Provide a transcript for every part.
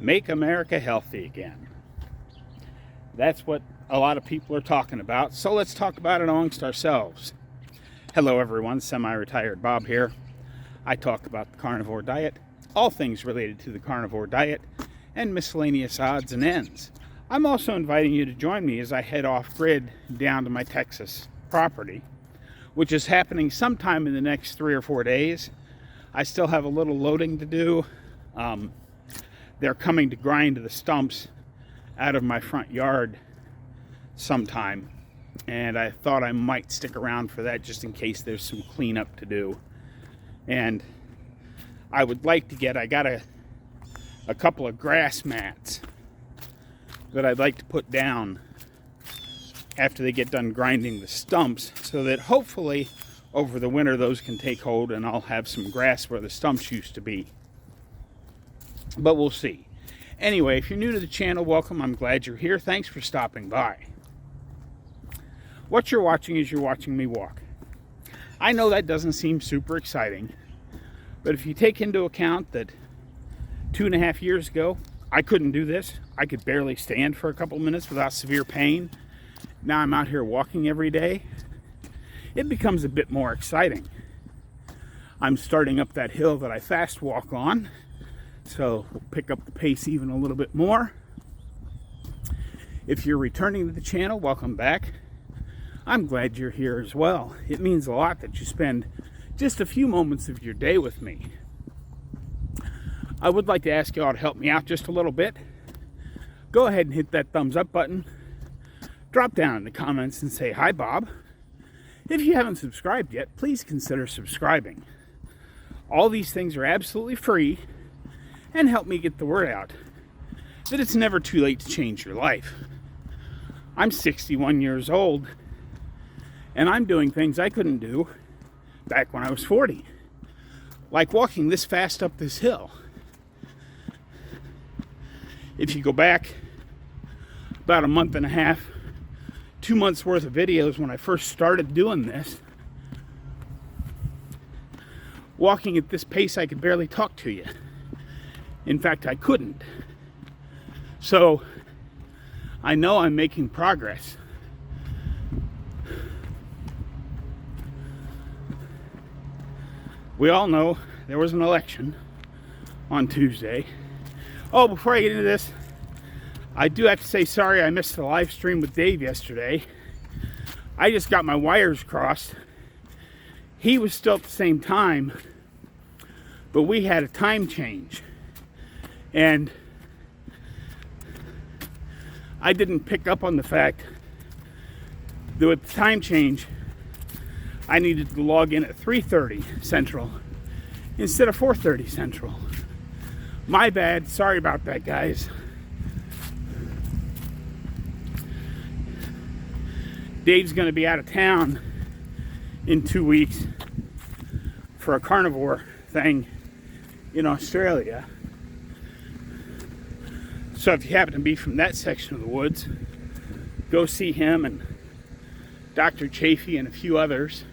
Make America healthy again. That's what a lot of people are talking about, so let's talk about it amongst ourselves. Hello everyone, Semi-Retired Bob here. I talk about the carnivore diet, all things related to the carnivore diet, and miscellaneous odds and ends. I'm also inviting you to join me as I head off-grid down to my Texas property, which is happening sometime in the next 3 or 4 days. I still have a little loading to do. They're coming to grind the stumps out of my front yard sometime, and I thought I might stick around for that just in case there's some cleanup to do. And I would like to I got a couple of grass mats that I'd like to put down after they get done grinding the stumps, so that hopefully over the winter those can take hold and I'll have some grass where the stumps used to be. But we'll see. Anyway, if you're new to the channel, welcome. I'm glad you're here. Thanks for stopping by. What you're watching is you're watching me walk. I know that doesn't seem super exciting, but if you take into account that 2.5 years ago, I couldn't do this. I could barely stand for a couple minutes without severe pain. Now I'm out here walking every day. It becomes a bit more exciting. I'm starting up that hill that I fast walk on, so we'll pick up the pace even a little bit more. If you're returning to the channel, welcome back. I'm glad you're here as well. It means a lot that you spend just a few moments of your day with me. I would like to ask you all to help me out just a little bit. Go ahead and hit that thumbs up button. Drop down in the comments and say, "Hi, Bob." If you haven't subscribed yet, please consider subscribing. All these things are absolutely free and help me get the word out that it's never too late to change your life. I'm 61 years old, and I'm doing things I couldn't do back when I was 40, like walking this fast up this hill. If you go back about a month and a half, 2 months worth of videos when I first started doing this, walking at this pace I could barely talk to you. In fact, I couldn't. So I know I'm making progress. We all know there was an election on Tuesday. Oh, before I get into this, I do have to say sorry I missed the live stream with Dave yesterday. I just got my wires crossed. He was still at the same time, but we had a time change. And I didn't pick up on the fact that with the time change, I needed to log in at 3:30 Central instead of 4:30 Central. My bad. Sorry about that, guys. Dave's going to be out of town in 2 weeks for a carnivore thing in Australia. So if you happen to be from that section of the woods, go see him and Dr. Chafee and a few others.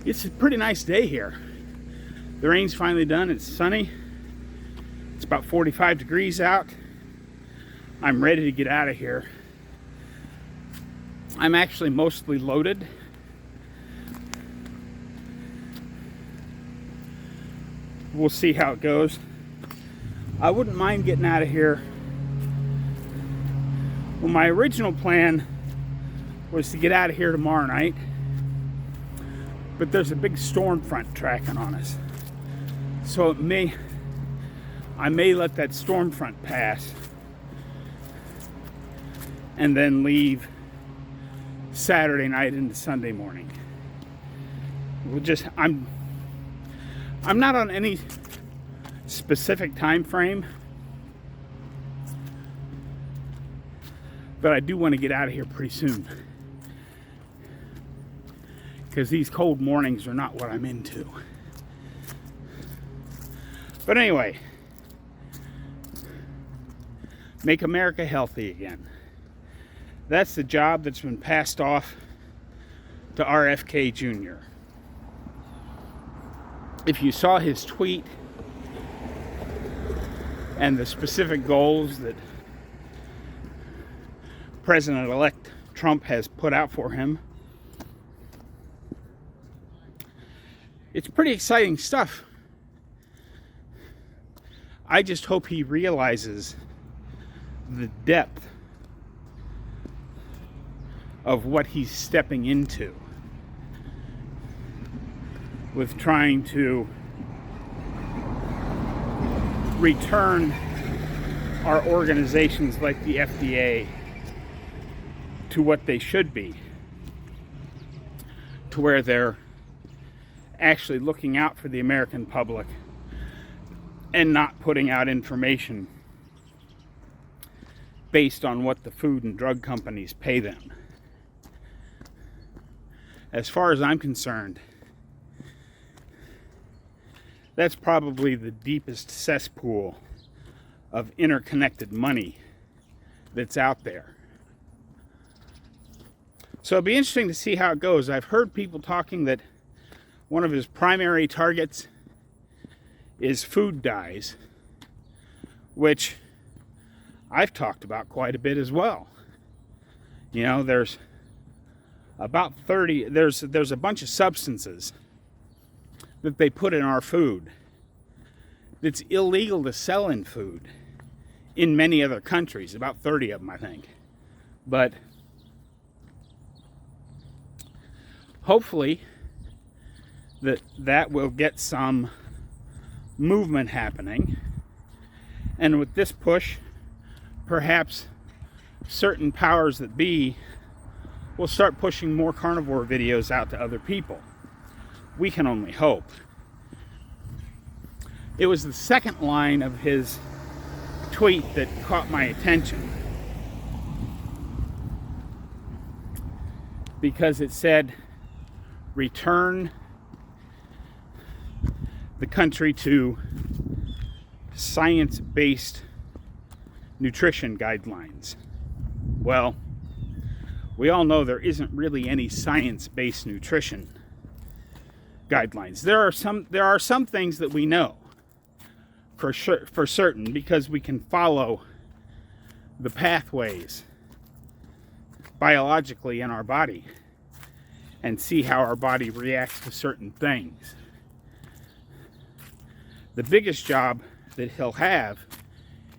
It's a pretty nice day here. The rain's finally done. It's sunny. It's about 45 degrees out. I'm ready to get out of here. I'm actually mostly loaded. We'll see how it goes. I wouldn't mind getting out of here. Well, my original plan was to get out of here tomorrow night, but there's a big storm front tracking on us. So I may let that storm front pass and then leave Saturday night into Sunday morning. I'm not on any specific time frame, but I do want to get out of here pretty soon, because these cold mornings are not what I'm into. But anyway, make America healthy again. That's the job that's been passed off to RFK Jr. if you saw his tweet and the specific goals that President-elect Trump has put out for him, it's pretty exciting stuff. I just hope he realizes the depth of what he's stepping into with trying to return our organizations like the FDA to what they should be, to where they're actually looking out for the American public and not putting out information based on what the food and drug companies pay them. As far as I'm concerned, that's probably the deepest cesspool of interconnected money that's out there. So it'll be interesting to see how it goes. I've heard people talking that one of his primary targets is food dyes, which I've talked about quite a bit as well. You know, there's about 30, there's a bunch of substances that they put in our food that's illegal to sell in food in many other countries, about 30 of them, I think. But hopefully that will get some movement happening, and with this push, perhaps certain powers that be will start pushing more carnivore videos out to other people. We can only hope. It was the second line of his tweet that caught my attention, because it said, return the country to science-based nutrition guidelines. Well, we all know there isn't really any science-based nutrition guidelines. There are some things that we know for sure, for certain, because we can follow the pathways biologically in our body and see how our body reacts to certain things. The biggest job that he'll have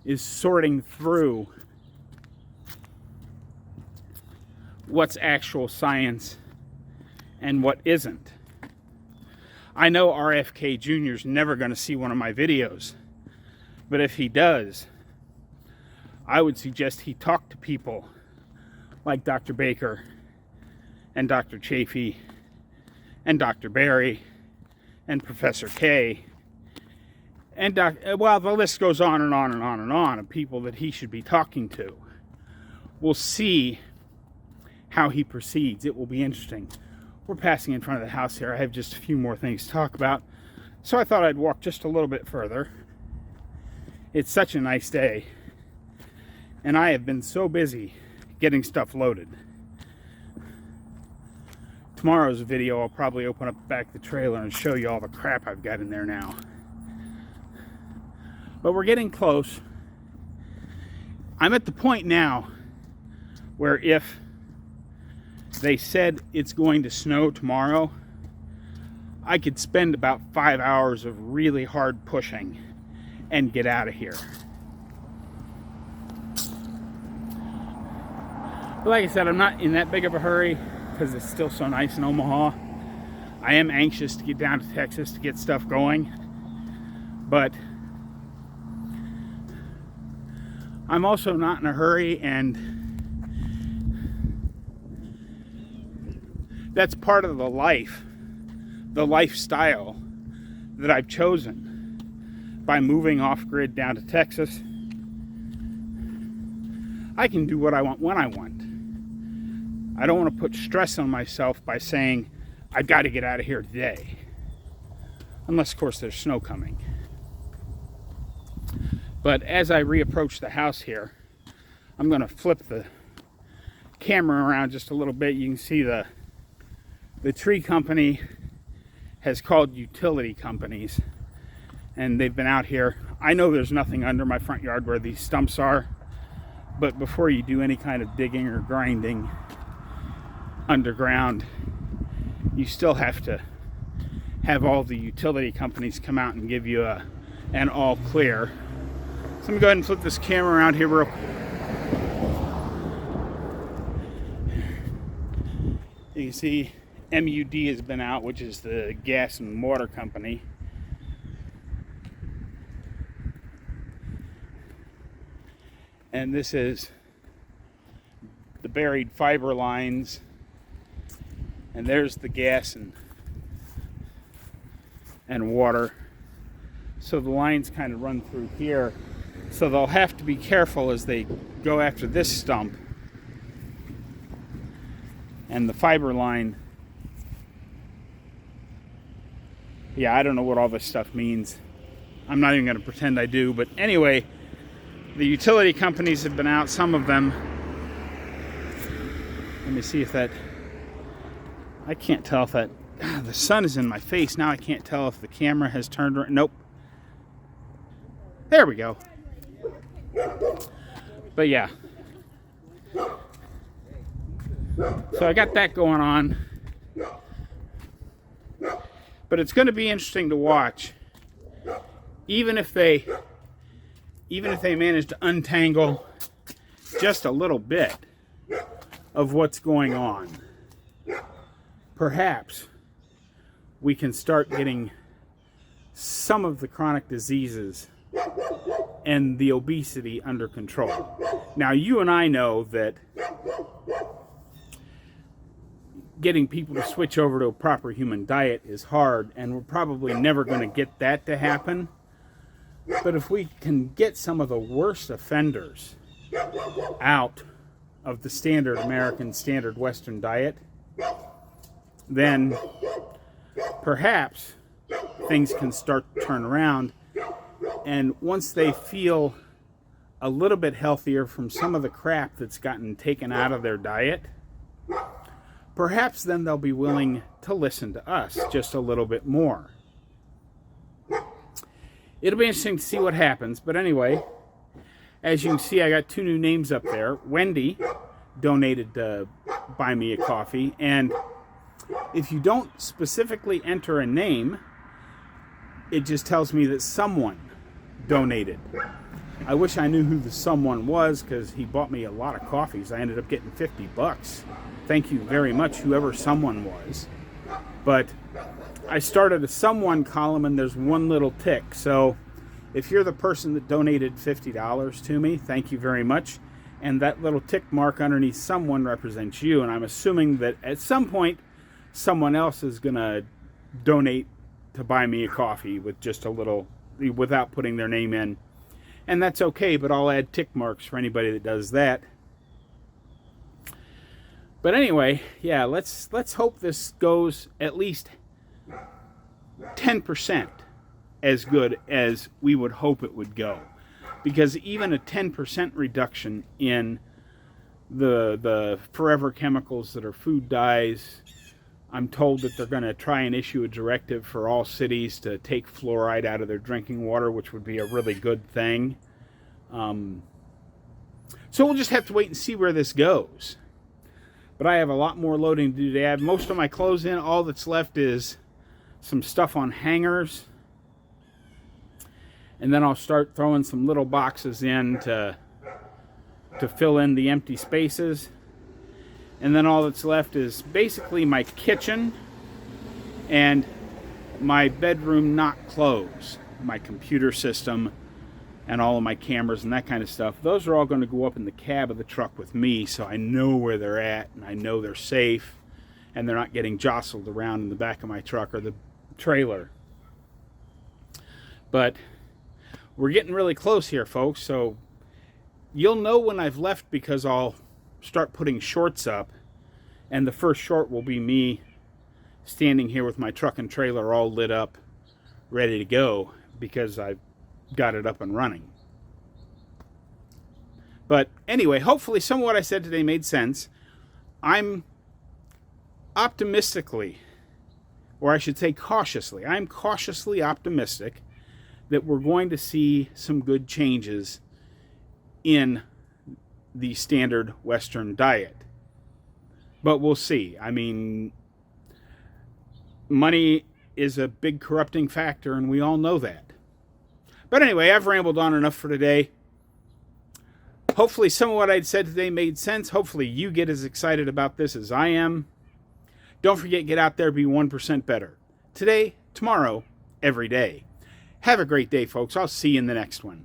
is sorting through what's actual science and what isn't. I know RFK Jr. is never going to see one of my videos, but if he does, I would suggest he talk to people like Dr. Baker and Dr. Chafee and Dr. Berry and Professor K, and well, the list goes on and on and on and on of people that he should be talking to. We'll see how he proceeds. It will be interesting. We're passing in front of the house here. I have just a few more things to talk about, so I thought I'd walk just a little bit further. It's such a nice day, and I have been so busy getting stuff loaded. Tomorrow's video, I'll probably open up back the trailer and show you all the crap I've got in there now. But we're getting close. I'm at the point now where if they said it's going to snow tomorrow, I could spend about 5 hours of really hard pushing and get out of here. But like I said, I'm not in that big of a hurry because it's still so nice in Omaha. I am anxious to get down to Texas to get stuff going, but I'm also not in a hurry, and that's part of the lifestyle that I've chosen by moving off-grid down to Texas. I can do what I want when I want. I don't want to put stress on myself by saying, I've got to get out of here today. Unless, of course, there's snow coming. But as I reapproach the house here, I'm going to flip the camera around just a little bit. You can see the tree company has called utility companies, and they've been out here. I know there's nothing under my front yard where these stumps are, but before you do any kind of digging or grinding underground, you still have to have all the utility companies come out and give you an all clear. So let me go ahead and flip this camera around here real quick. You can see MUD has been out, which is the gas and water company. And this is the buried fiber lines. And there's the gas and water. So the lines kind of run through here. So they'll have to be careful as they go after this stump. And the fiber line, yeah, I don't know what all this stuff means. I'm not even going to pretend I do. But anyway, the utility companies have been out, some of them. Let me see if that, I can't tell if that, the sun is in my face. Now I can't tell if the camera has turned around. Nope. There we go. But yeah. So I got that going on. But it's going to be interesting to watch. Even if they manage to untangle just a little bit of what's going on, perhaps we can start getting some of the chronic diseases and the obesity under control. Now, you and I know that getting people to switch over to a proper human diet is hard, and we're probably never going to get that to happen. But if we can get some of the worst offenders out of the standard American, standard Western diet, then perhaps things can start to turn around. And once they feel a little bit healthier from some of the crap that's gotten taken out of their diet, perhaps then they'll be willing to listen to us just a little bit more. It'll be interesting to see what happens. But anyway, as you can see, I got 2 new names up there. Wendy donated to buy me a coffee. And if you don't specifically enter a name, it just tells me that someone donated. I wish I knew who the someone was, because he bought me a lot of coffees. I ended up getting $50. Thank you very much, whoever someone was. But I started a someone column, and there's one little tick. So if you're the person that donated $50 to me, thank you very much. And that little tick mark underneath someone represents you. And I'm assuming that at some point, someone else is going to donate to buy me a coffee with just a little, without putting their name in. And that's okay, but I'll add tick marks for anybody that does that. But anyway, yeah, let's hope this goes at least 10% as good as we would hope it would go. Because even a 10% reduction in the forever chemicals that are food dyes, I'm told that they're going to try and issue a directive for all cities to take fluoride out of their drinking water, which would be a really good thing. So we'll just have to wait and see where this goes. But I have a lot more loading to do today. I have most of my clothes in. All that's left is some stuff on hangers. And then I'll start throwing some little boxes in to fill in the empty spaces. And then all that's left is basically my kitchen and my bedroom not clothes, my computer system and all of my cameras and that kind of stuff. Those are all going to go up in the cab of the truck with me, so I know where they're at and I know they're safe and they're not getting jostled around in the back of my truck or the trailer. But we're getting really close here, folks, so you'll know when I've left because I'll start putting shorts up, and the first short will be me standing here with my truck and trailer all lit up, ready to go, because I've got it up and running. But anyway, hopefully some of what I said today made sense. I'm optimistically or I should say cautiously. I'm cautiously optimistic that we're going to see some good changes in the standard Western diet. But we'll see. I mean, money is a big corrupting factor, and we all know that. But anyway, I've rambled on enough for today. Hopefully some of what I'd said today made sense. Hopefully you get as excited about this as I am. Don't forget, get out there, be 1% better. Today, tomorrow, every day. Have a great day, folks. I'll see you in the next one.